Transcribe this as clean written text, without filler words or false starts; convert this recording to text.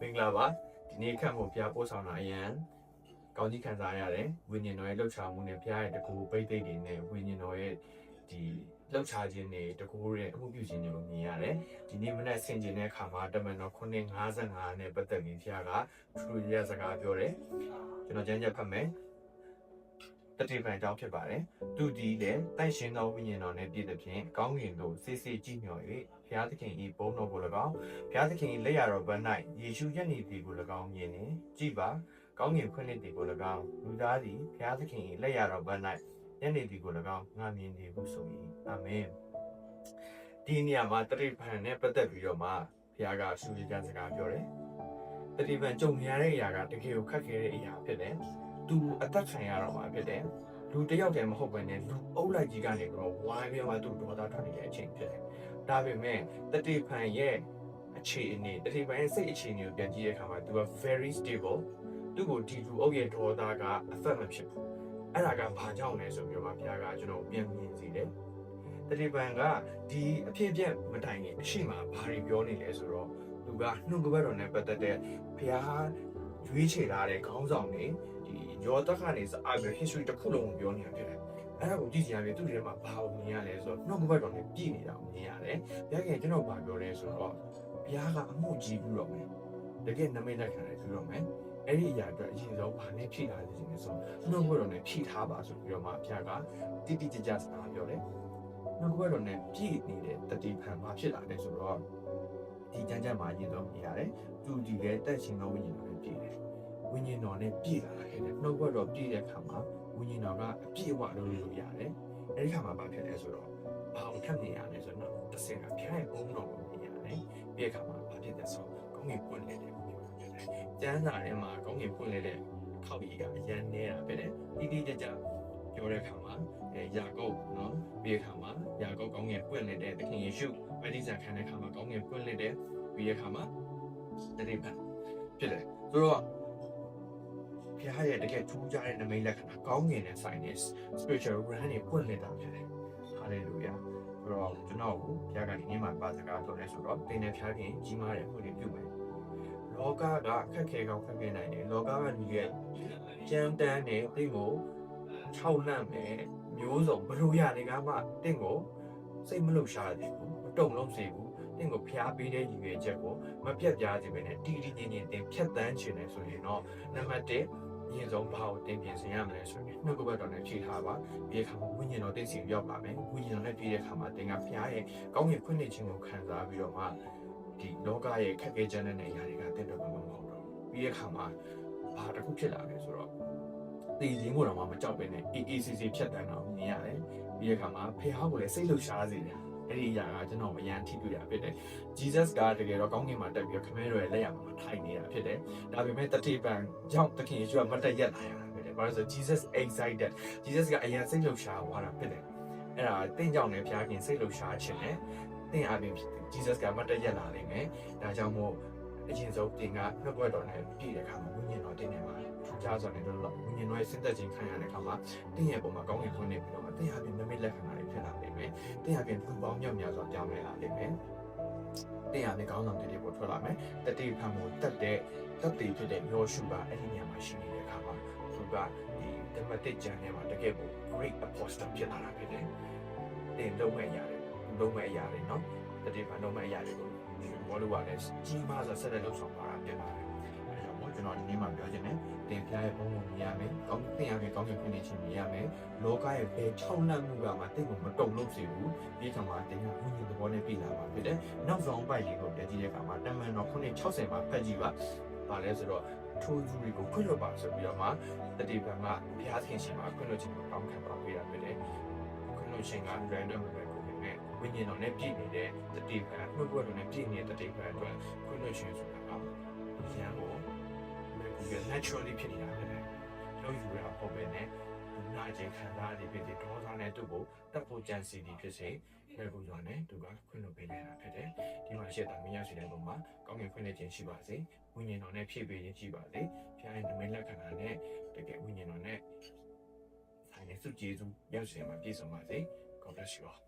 င်္ဂလာပါဒီနေ့ခန့်ဖို့ဖျားပို့ဆောင်တာအရန်ကောင်းကြီးခံစားရတယ်ဝိညာဉ်တော်ရဲ့လှုပ်ရှားမှုနဲ့ဖျားရဲ့တကူပိတ်သိမ့်တွေနဲ့ဝိညာဉ်တော်ရဲ့ဒီလှုပ်ရှားခြင်းတွေတကူရဲ့အမှုပြုခြင်းတွေကိုမြင်ရတယ်ဒီနေ့မနက်ဆင်ခြင်တဲ့အခါမှာတမန်တော်9:55နဲ့ပတ်သက်ပြီးဖျားကထူရစကားပြောတယ်ကျွန်တော်ကျမ်းချက်ဖတ်မယ်တတိပံကြောင့်ဖြစ်ပါတယ်သူဒီလည်းတိုင်ရှင်သောဝိညာဉ်တော်နဲ့ပြည့်တဲ့ဖြင့်ကောင်းကင်သို့စစ်စစ်ကြည့်မျှော်၍ဘုရားသခင်၏ဘုန်းတော်ကို၎င်းဘုရားသခင်၏လက်ရတော်ဘက်၌ယေရှုရက်နေသည်ကို၎င်းမြင်နေကြည်ပါကောင်းကင်ဖွင့်လှစ်သည်ကို၎င်းလူသားသည်ဘုရားသခင်၏လက်ရတော်ဘက်၌ရက်နေသည်ကို၎င်းငါမြင်နေဟုဆို၏အာမင်ဒီနေရာမှာတတိပံနဲ့ပတ်သက်ပြီးတော့မှဘုရားကရှုရကြစကားပြောတယ်တတိပံကြုံရတဲ့အရာကတကယ်ကိုခက်ခဲတဲ့အရာဖြစ်တယ်သူအသက်ခံရတော့မှာဖြစ်တယ်လူတယောက်တည်းမဟုတ်ဘဲနဲ့လူအုပ်လိုက်ကြီးကနေတော့ဝိုင်းပြီးမှသူ့ဒေါသထွက်နေတဲ့အချိန်ဖြစ်တယ်ဒါပေမဲ့တတိပံရဲ့အခြေအနေတတိပံရဲ့စိတ်အခြေအနေကိုပြန်ကြည့်တဲ့အခါမှာသူက very stable သူ့ကိုဒီလူအုပ်ရဲ့ဒေါသကအသက်မဖြစ်ဘူးအဲ့ဒါကဘာကြောင့်လဲဆိုပြီးတော့ဘုရားကကျွန်တော်ပြန်မြင်စေတယ်တတိပံကဒီအဖြစ်အပျက်မတိုင်ခင်အရှိမဘာတွေပြောနေလဲဆိုတော့သူကနှုတ်ကပတ်တော်နဲ့ပတ်သက်တဲ့ဘုရားရွေးချယ်ထားတဲ့ခေါင်းဆောင်တွေဒီယောသကနေစအပြီး history တစ်ခုလုံးကိုပြောနေတာဖြစ်တယ်အဲ့ဒါကိုကြည့်ကြရပြီးသူ့ထဲမှာဘာကိုမြင်ရလဲဆိုတော့နှုတ်ကပတ်တော်နဲ့ပြည့်နေတာကိုမြင်ရတယ်ဘုရားကကျွန်တော်ဘာပြောလဲဆိုတော့ဘုရားကအမှုကြီးပြီးတော့မယ်တကယ်နမိတ်လက်ခံတယ်ပြီးတော့မယ်အဲ့ဒီအရာအတွက်အရင်ဆုံးဘာနဲ့ဖြည့်ထားလဲဆိုတော့နှုတ်ကပတ်တော်နဲ့ဖြည့်ထားပါဆိုပြီးတော့မှဘုရားကတိတိကျကျစကားပြောတယ်နှုတ်ကပတ်တော်နဲ့ပြည့်နေတဲ့တတိပံမှာဖြစ်လာတယ်ဆိုတော့ဒီကြမ်းကြမ်းမှာအရင်ဆုံးမြင်ရတယ်သူဒီလေတက်ရှင်သောဝိညာဉ်တော်နဲ့ပြည့်တယ်ဝိညာဉ်တော်နဲ့ပြည့်လာခဲ့တယ်နှုတ်ကပတ်တော်ပြည့်တဲ့အခါမှာဝိညာဉ်တော်ကအပြည့်အဝလုပ်လို့ရတယ်အဲဒီခါမှာဘာဖြစ်လဲဆိုတော့ဘာကိုထပ်မြင်ရလဲဆိုတော့တစ်စင်ကဖျားရဲ့ဘုံတော်ကိုမြင်ရတယ်ပြီးတဲ့အခါမှာဘာဖြစ်လဲဆိုတော့ကောင်းကင်ပွင့်လေတဲ့ဝိညာဉ်တော်ဖြစ်တယ်ကျမ်းစာထဲမှာကောင်းကင်ပွင့်လေတဲ့ခေါက်ကြီးကအရန်နေတာဖြစ်တယ်တိတိကျကျပြောတဲ့အခါမှာယာကုပ်နော်ပြီးတဲ့အခါမှာယာကုပ်ကောင်းကင်ပွင့်လေတဲ့သခင်ယေရှုဗတ္တိဇံခံတဲ့အခါမှာကောင်းကင်ပွင့်လေတဲ့ပြီးတဲ့အခါမှာတတိပံဖြစ်တယ်ဆိုတော့ဘုရားရဲ့တကယ်ထူးခြားတဲ့နမိတ်လက္ခဏာကောင်းကင်နဲ့ဆိုင်တဲ့ spiritual realm တွေပွင့်နေတာဖြစ်တယ် hallelujah ဆိုတော့ကျွန်တော်ကိုဘုရားကဒီနေ့မှာပါစကားပြောလဲဆိုတော့သင်တဲ့ဖျားခင်ကြီးမားတဲ့မှုတွေပြုမယ်လောကကခက်ခဲကောင်းခက်ခဲနိုင်တယ်လောကကလူရဲ့ကြမ်းတမ်းတဲ့သင်ကိုခြောက်လန့်မယ်မျိုးစုံဘလို့ရနေကမှသင်ကိုစိတ်မလှုပ်ရှားသေးဘူးမတုံ့လုံးစေဘူးသင်ကိုဖျားပေးတဲ့ရည်ရွယ်ချက်ကိုမပြတ်ပြားစေဘဲနဲ့တီတီငင်ငင်သင်ဖြတ်တန်းခြင်းနဲ့ဆိုရင်တော့နံပါတ်1အရင်ဆုံးဘာကိုသင်ပြင်ဆင်ရမလဲဆိုရင်နှုတ်ကပတ်တော်နဲ့ဖြည့်ထားပါပြီးတဲ့အခါမှာဝိညာဉ်တော်သိစီရောက်ပါမယ်ဝိညာဉ်တော်နဲ့ပြီးတဲ့အခါမှာသင်ကဖျားရဲ့ကောင်းကင်ဖွင့်လှစ်ခြင်းကိုခံစားပြီးတော့မှဒီလောကရဲ့ခက်ခဲကြမ်းတဲ့အရာတွေကသင်တို့မဟုတ်တော့ပြီးတဲ့အခါမှာဘာတစ်ခုဖြစ်လာလဲဆိုတော့တည်ခြင်းကိုတော့မကြောက်ပဲနဲ့ AACC ဖြတ်တန်းတော့မြင်ရတယ်ပြီးတဲ့အခါမှာဖျားကိုလည်းစိတ်လှုပ်ရှားစေတယ်အဲ့ဒီအရာကကျွန်တော်အရန်ထိတွေ့ရဖြစ်တယ် Jesus ကတကယ်တော့ကောင်းကင်မှာတက်ပြီးခမဲတော်ရဲ့လက်ရမှာထိုင်နေတာဖြစ်တယ်ဒါပေမဲ့တတိပံကြောင့်သခင်ယေရှုကမတက်ရက်လာရတာဖြစ်တယ်ဘာလို့ဆို Jesus excited Jesus ကအရန်စိတ်လှုပ်ရှားသွားတာဖြစ်တယ်အဲ့ဒါတင့်ကြောင့်လည်းဘုရားခင်စိတ်လှုပ်ရှားခြင်းနဲ့တင့်အပြင် Jesus ကမတက်ရက်လာနိုင်မယ်ဒါကြောင့်မို့အရင်ဆုံးတင်ကနှုတ်ဘွက်တော်နဲ့ပြည့်တဲ့အခါမှာဝိညာဉ်တော်တင်နေမှာထူးခြားစွာနဲ့တော့ဝိညာဉ်တော်ရဲ့စဉ်သက်ခြင်းခံရတဲ့အခါမှာတင်ရဲ့ပုံမှာကောင်းကင်ဖွင့်နေပြီးတော့တင်အပြင်နမိတ်လက္ခဏာတွေဖြစ်လာနိုင်မယ်တင်အပြင်လူပေါင်းမြောက်များစွာပြောင်းလဲလာနိုင်မယ်တင်အပြင်ကောင်းဆောင်တွေပေါ်ထွက်လာမယ်တတိဖန်ကိုတက်တဲ့တက်တည်ဖြစ်တဲ့မျိုးရှုပါအဲ့ဒီနေရာမှာရှိနေတဲ့အခါမှာသူကဒီဓမ္မတိကျမ်းထဲမှာတကယ်ကို great apostle ဖြစ်လာတာဖြစ်တယ်တင်လုံးမဲ့ရတယ်လုံးမဲ့ရတယ်နော်တတိဖန်လုံးမဲ့ရတယ်ကိုဘောလို့ပါလဲကြီးမားစွာဆက်လက်လှုပ်ဆောင်လာတာဖြစ်ပါတယ်အဲဒါကြောင့်ကျွန်တော်ဒီနေ့မှာပြောချင်တယ်တင်ဖျားရဲ့ဘုံကိုမြင်ရမယ်ကောင်းတင်ရမယ်ကောင်းကင်ဖွင့်နေခြင်းမြင်ရမယ်လောကရဲ့ဘယ်ခြောက်လန့်မှုကမှတင့်ကိုမတုံလို့စေဘူးဒီခါမှာတင်ကဝိညာဉ်သဘောနဲ့ပြည်လာပါဖြစ်တယ်နောက်ဆုံးပိုက်လေးကိုတည်ကြည့်တဲ့အခါမှာတမန်တော်9:60မှာဖတ်ကြည့်ပါပါလဲဆိုတော့ထိုးသူတွေကိုခွင့်လွှတ်ပါဆိုပြီးတော့မှတတိပံကဘုရားသခင်ရှင်မှာခွင့်လွှတ်ခြင်းကိုတောင်းခံပါပေးတာဖြစ်တယ်ခွင့်လွှတ်ခြင်းက random ပဲဝိညာဉ်တော်နဲ့ပြည့်နေတဲ့တတိပံနှုတ်ဘွက်တော်နဲ့ပြည့်နေတဲ့တတိပံအတွက်ခွင့်လွှတ်ခြင်းဆိုတာကဉာဏ်ကိုဒီ naturally ဖြစ်နေတာဖြစ်တယ်။လောက်ယူရဖို့ပဲနဲ့နာကျင်ခံစားရတဲ့ဖြစ်တဲ့ဒေါသနဲ့သူ့ကိုတတ်ဖို့ကြံစီပြီးဖြစ်စေမဲ့ကိုကြောင့်လည်းသူကခွင့်လွှတ်ပေးနေတာဖြစ်တယ်။ဒီမှာရှေ့တာမင်းရရှိတဲ့ပုံမှာကောင်းကင်ဖွင့်လှစ်ခြင်းရှိပါစေ။ဝိညာဉ်တော်နဲ့ဖြည့်ပေးခြင်းရှိပါစေ။ဖျားရဲ့နမိတ်လက္ခဏာနဲ့တကယ်ဝိညာဉ်တော်နဲ့ဆိုင်တဲ့စုကျေးဇူးရောက်စေမှာပြည့်စုံပါစေ။ God bless you all.